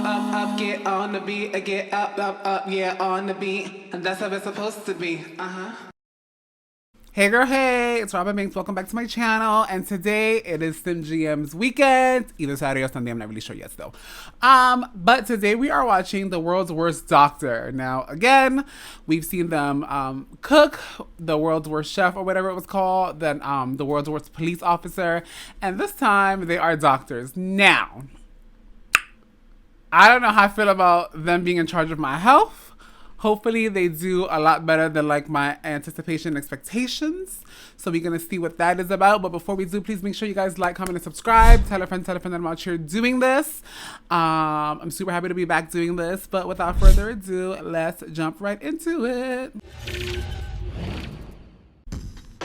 up, get on the beat, get up, yeah, on the beat. And that's how it's supposed to be. Hey girl, hey, it's Robyn Banks. Welcome back to my channel. And today it is SimGM's weekend. Either Saturday or Sunday, I'm not really sure yet still. But today we are watching The World's Worst Doctor. Now, again, we've seen them cook, The World's Worst Chef or whatever it was called, then The World's Worst Police Officer. And this time they are doctors. Now, I don't know how I feel about them being in charge of my health. Hopefully they do a lot better than like my anticipation and expectations. So we're going to see what that is about. But before we do, please make sure you guys like, comment, and subscribe. Tell a friend that I'm out here doing this. I'm super happy to be back doing this. But without further ado, let's jump right into it.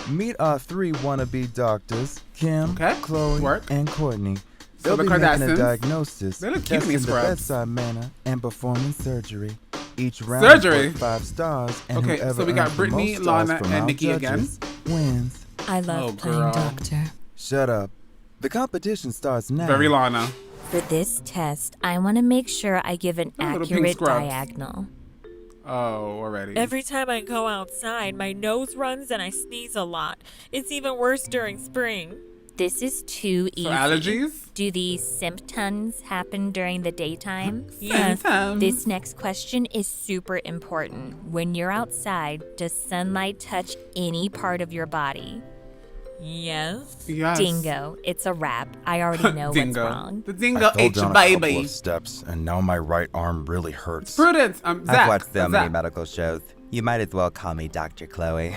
Meet our three wannabe doctors, Kim, Chloe, and Courtney. So They'll the be making a Kardashians. diagnosis, They look cute in testing these the scrubs. bedside manner, and performing surgery. Each round Surgery? is 5 stars, and Okay, whoever so we got earns the Brittany, most stars Lana, from and our Nikki judges wins. I love playing girl. doctor. Shut up. The competition starts now. Very Lana. For this test, I want to make sure I give an Those little pink accurate scrubs. diagonal. Oh, already. Every time I go outside, my nose runs and I sneeze a lot. It's even worse during spring. This is too easy. So allergies? Do these symptoms happen during the daytime? Yes. Symptoms. This next question is super important. When you're outside, does sunlight touch any part of your body? Yes. Yes. Dingo. It's a wrap. I already know what's Dingo. wrong. The I dingo fell ate down your a couple baby. of steps, and now my right arm really hurts. Prudence. Zach. I've watched so many Zach. medical shows. You might as well call me Dr. Chloe.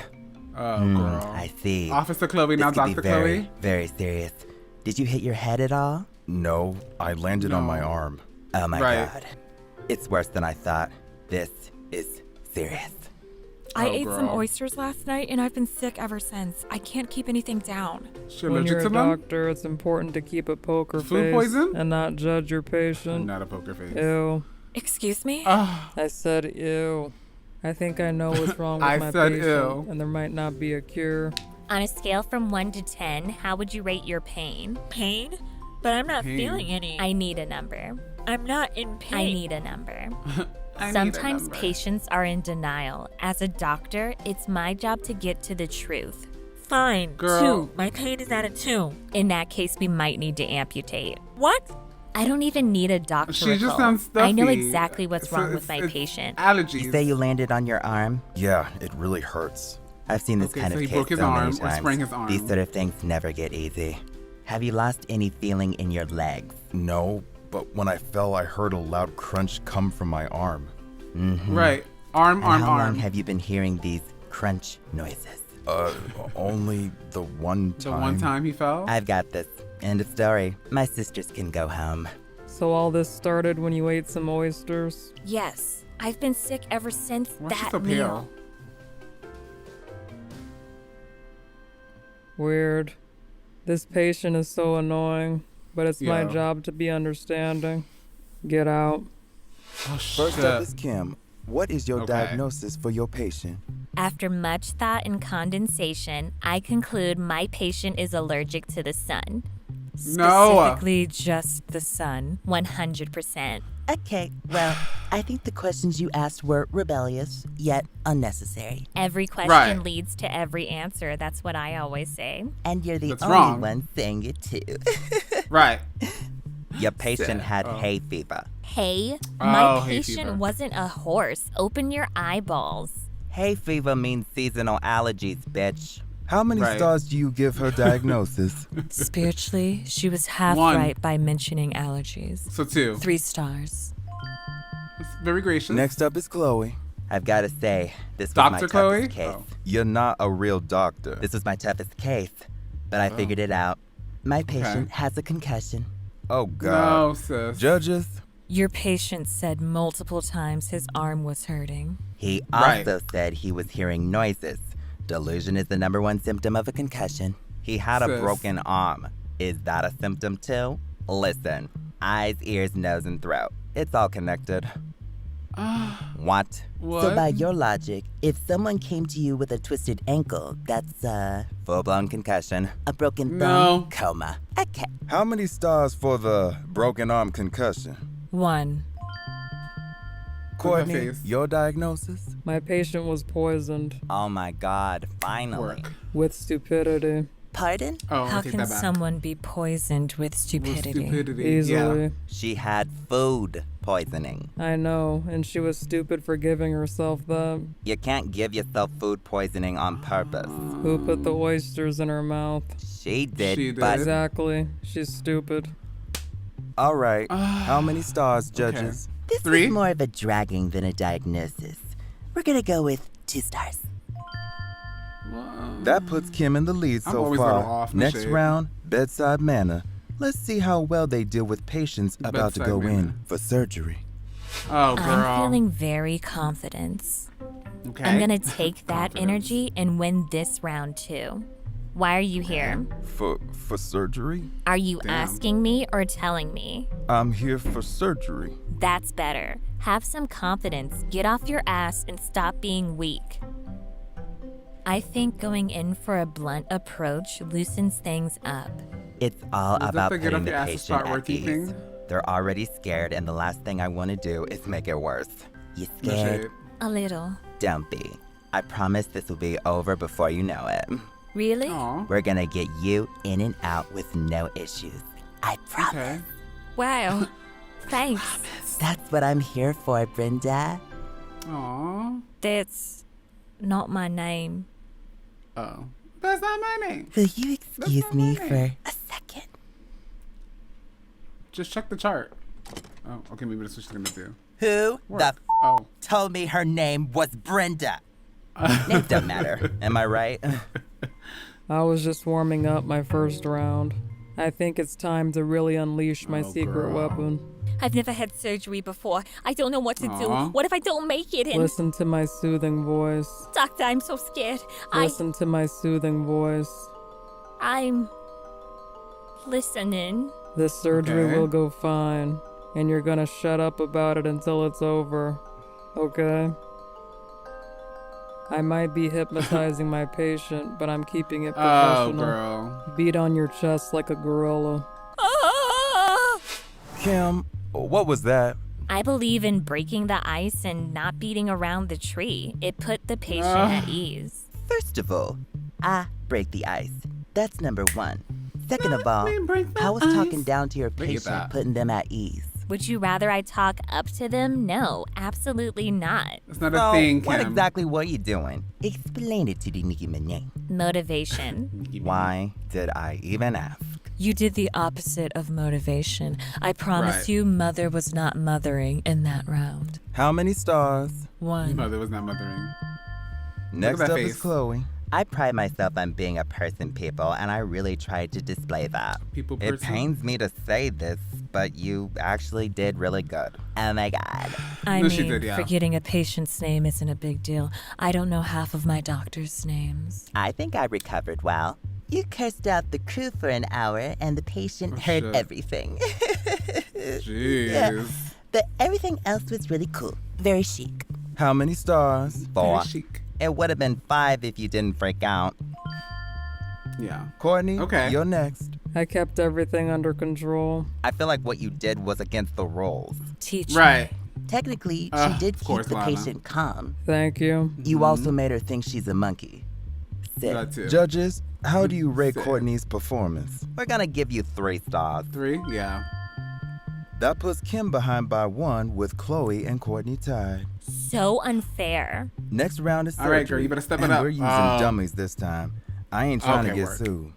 Oh, girl. I see. Officer Chloe, This now could be Dr. very, Chloe. very serious. Did you hit your head at all? No, I landed on my No. arm. Oh my Right. god. It's worse than I thought. This is serious. I Oh, ate some girl. oysters last night and I've been sick ever since. I can't keep anything down. She When allergic you're to a them? doctor, it's important to keep a poker Food face poison? and not judge your I'm patient. not a poker face. Ew. Excuse me? I said ew. I think I know what's wrong with I my said patient, ew. and there might not be a cure. On a scale from 1 to 10, how would you rate your pain? Pain? But I'm not Pain. feeling any. I need a number. I'm not in pain. I need a number. I need a Sometimes number. patients are in denial. As a doctor, it's my job to get to the truth. Fine. Girl. 2. My pain is at a 2. In that case, we might need to amputate. What? I don't even need a doctor. She just sounds stuffy. I know exactly what's So wrong with my it's patient. Allergies. You say you landed on your arm? Yeah, it really hurts. I've seen this Okay, kind so of he case broke his so arm many or times. sprained his arm. These sort of things never get easy. Have you lost any feeling in your legs? No, but when I fell, I heard a loud crunch come from my arm. Right. Arm, And arm, how long arm. have you been hearing these crunch noises? Only the one The time. one time he fell? I've got this. End of story. My sisters can go home. So all this started when you ate some oysters? Yes, I've been sick ever since Why is she that so meal. pale? Weird. This patient is so annoying, but it's my Yeah. job to be understanding. Get out. Oh, First shit. up is Kim. What is your Okay. diagnosis for your patient? After much thought and condensation, I conclude my patient is allergic to the sun. No. Specifically, just the sun. 100%. Okay, well, I think the questions you asked were rebellious, yet unnecessary. Every question Right. leads to every answer. That's what I always say. And you're the That's only wrong. one saying it too. Right. Your patient had Oh. hay fever. Hey, Oh, my hay patient fever. wasn't a horse. Open your eyeballs. Hay fever means seasonal allergies, bitch. How many Right. stars do you give her diagnosis? Spiritually, she was half One. right by mentioning allergies. So 2. 3 stars. That's very gracious. Next up is Chloe. I've got to say, this was Dr. my Chloe? toughest case. Oh. You're not a real doctor. This was my toughest case, but I figured it out. My patient has a concussion. Oh, No, God. sis. Judges? Your patient said multiple times his arm was hurting. He Right. also said he was hearing noises. Delusion is the #1 symptom of a concussion. He had a Sis. broken arm. Is that a symptom too? Listen, eyes, ears, nose, and throat. It's all connected. What? What? So by your logic, if someone came to you with a twisted ankle, that's a full-blown concussion, a broken No. bone, coma. Okay. How many stars for the broken arm concussion? 1. Courtney, face. your diagnosis? My patient was poisoned Oh my God, finally. Work. with stupidity. Pardon? Oh, How I take can that back. someone be poisoned with stupidity? Stupidity. Easily. Yeah. She had food poisoning. I know, and she was stupid for giving herself that. You can't give yourself food poisoning on purpose. Who put the oysters in her mouth? She did, She but did. Exactly. She's stupid. All right. How many stars, judges? this 3? was more of a dragging than a diagnosis. We're gonna go with 2 stars. That puts Kim in the lead I'm so always far. a little off, no Next shade. round, bedside manner. Let's see how well they deal with patients about to Bedside go manner. in for surgery. Oh, girl. I'm feeling very confident. Okay. I'm gonna take that energy and win this round too. Why are you here? For surgery? Are you Damn. asking me or telling me? I'm here for surgery. That's better. Have some confidence, get off your ass, and stop being weak. I think going in for a blunt approach loosens things up. It's all Was that about the get putting off the your ass and patient start at working ease. thing? They're already scared, and the last thing I want to do is make it worse. You No scared? shade. A little. Don't be. I promise this will be over before you know it. Really? Aw. We're gonna get you in and out with no issues. I promise. Okay. Wow. Thanks. That's what I'm here for, Brenda. Aw. That's not my name. Oh. That's not my name. Will you excuse not me my for name. a second? Just check the chart. Oh, okay, maybe that's what she's gonna do. Who Work. the f Oh. told me her name was Brenda? Names don't matter. Am I right? I was just warming up my first round. I think it's time to really unleash my Oh, secret girl. weapon. I've never had surgery before. I don't know what to Aw. do. What if I don't make it? And Listen to my soothing voice. doctor, I'm so scared. Listen to my soothing voice. I'm listening. This surgery Okay. will go fine, and you're gonna shut up about it until it's over. Okay? I might be hypnotizing my patient, but I'm keeping it Oh, professional. girl. Beat on your chest like a gorilla. Ah! Kim, what was that? I believe in breaking the ice and not beating around the tree. It put the patient at ease. First of all, I break the ice. That's number 1. Second of all, me break the I was talking ice. down to your Look at patient, that. putting them at ease. Would you rather I talk up to them? No, absolutely not. It's not a So, thing, Kim. what exactly were you doing? Explain it to the Nicki Minaj. Motivation. Why did I even ask? You did the opposite of motivation. I promise Right. you, Mother was not mothering in that round. How many stars? 1. Mother was not mothering. Next that up face. is Chloe. I pride myself on being a person, people, and I really tried to display that. People It person. pains me to say this, but you actually did really good. Oh my god. I No, mean, she did, yeah. forgetting a patient's name isn't a big deal. I don't know half of my doctor's names. I think I recovered well. You cursed out the crew for an hour, and the patient heard shit. everything. Jeez. But everything else was really cool. Very chic. How many stars? 4. Very chic. It would have been 5 if you didn't freak out. Yeah. Courtney, Okay. you're next. I kept everything under control. I feel like what you did was against the rules. Teach Right. Technically, she did of keep course, the Lana. patient calm. Thank you. You also made her think she's a monkey. Sick. That too. Judges, how do you rate Sick. Courtney's performance? We're gonna give you 3 stars. 3? Yeah. That puts Kim behind by 1 with Chloe and Courtney tied. So unfair. Next round is surgery. All right, girl, you better step it and up. we're using Oh. dummies this time. I ain't trying to Okay, get work. sued.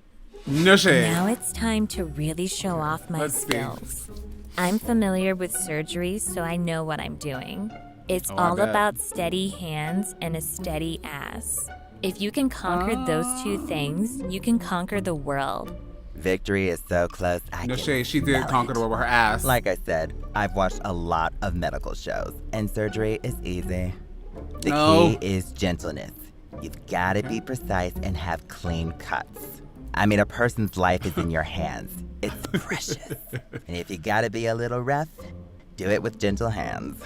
No shade. Now it's time to really show off my Let's see. skills. I'm familiar with surgery, so I know what I'm doing. It's Oh, I all bet. about steady hands and a steady ass. If you can conquer those two things, you can conquer the world. Victory is so close, I No can shade. She smell did conquer the it. world with her ass. Like I said, I've watched a lot of medical shows, and surgery is easy. The No. key is gentleness. You've got to be precise and have clean cuts. I mean, a person's life is in your hands. It's precious. And if you got to be a little rough, do it with gentle hands.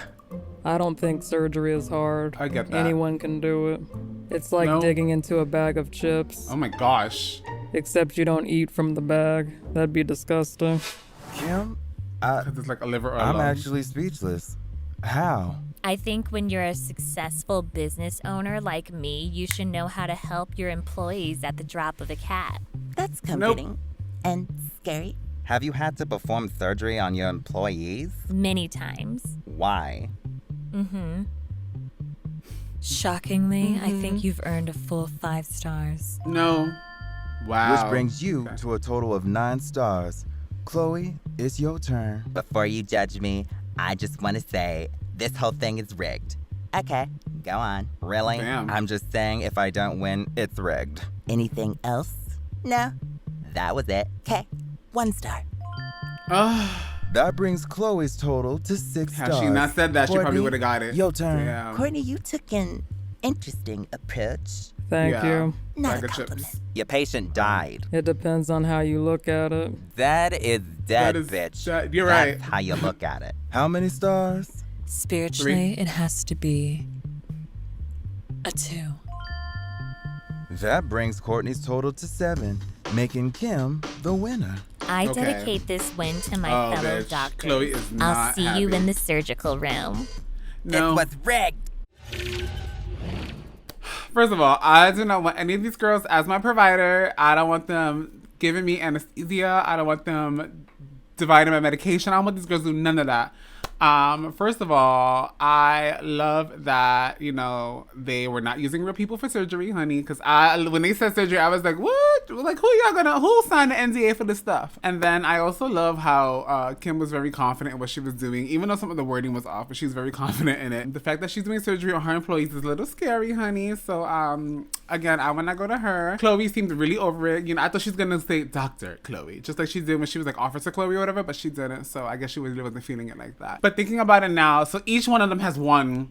I don't think surgery is hard. I get that. Anyone can do it. It's like No. digging into a bag of chips, Oh my gosh. except you don't eat from the bag. That'd be disgusting. Kim, Because it's like a liver or a I'm lung. actually speechless. How? I think when you're a successful business owner like me, you should know how to help your employees at the drop of a hat. That's comforting and scary. Have you had to perform surgery on your employees? Many times. Why? Shockingly, I think you've earned a full 5 stars. No. Wow. Which brings you to a total of 9 stars. Chloe, it's your turn. Before you judge me, I just want to say this whole thing is rigged. Okay, go on. Really? Damn. I'm just saying if I don't win, it's rigged. Anything else? No. That was it. Okay, 1 star. That brings Chloe's total to 6 stars. Had she not said that, she probably Courtney, would have got it. Your turn. Damn. Courtney, you took an interesting approach. Thank you. Not Bag a of chips. compliment. Your patient died. It depends on how you look at it. That is dead, That is bitch. dead. You're right. That's how you look at it. How many stars? Spiritually, it has to be a 2. That brings Courtney's total to 7, making Kim the winner. I Okay. dedicate this win to my Oh, fellow bitch. doctors. Chloe is I'll not see you happy. in the surgical room. No. It was rigged. First of all, I do not want any of these girls as my provider. I don't want them giving me anesthesia. I don't want them dividing my medication. I don't want these girls to do none of that. First of all, I love that, you know, they were not using real people for surgery, honey. Because when they said surgery, I was like, what? Like, who signed the NDA for this stuff? And then I also love how Kim was very confident in what she was doing, even though some of the wording was off, but she was very confident in it. The fact that she's doing surgery on her employees is a little scary, honey. So, again, I want to go to her. Chloe seemed really over it. You know, I thought she was going to say Dr. Chloe, just like she did when she was like Officer Chloe or whatever, but she didn't. So I guess she really wasn't feeling it like that. But thinking about it now, so each one of them has won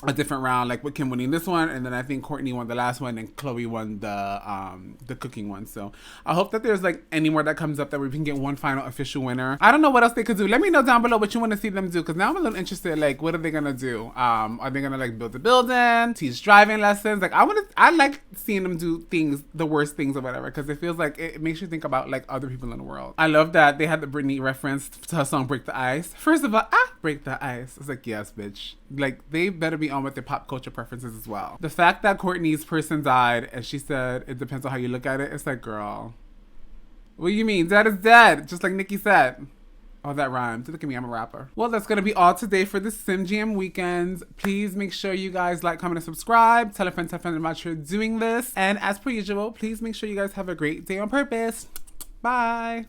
a different round, like with Kim winning this one, and then I think Courtney won the last one, and Chloe won the cooking one. So I hope that there's like any more that comes up that we can get one final official winner. I don't know what else they could do. Let me know down below what you want to see them do, because now I'm a little interested. Like, what are they gonna do? Are they gonna like build a building, teach driving lessons? Like, I like seeing them do things, the worst things or whatever, because it feels like it makes you think about like other people in the world. I love that they had the Britney reference to her song "Break the Ice." First of all, break the ice. It's like, yes, bitch. Like, they better be on with their pop culture preferences as well. The fact that Courtney's person died and she said it depends on how you look at it, it's like, girl, what do you mean? Dead is dead, just like Nicki said. Oh, that rhymed. Look at me, I'm a rapper. Well, that's gonna be all today for the SimGM weekends. Please make sure you guys like, comment, and subscribe. Tell a friend about you doing this. And as per usual, please make sure you guys have a great day on purpose. Bye.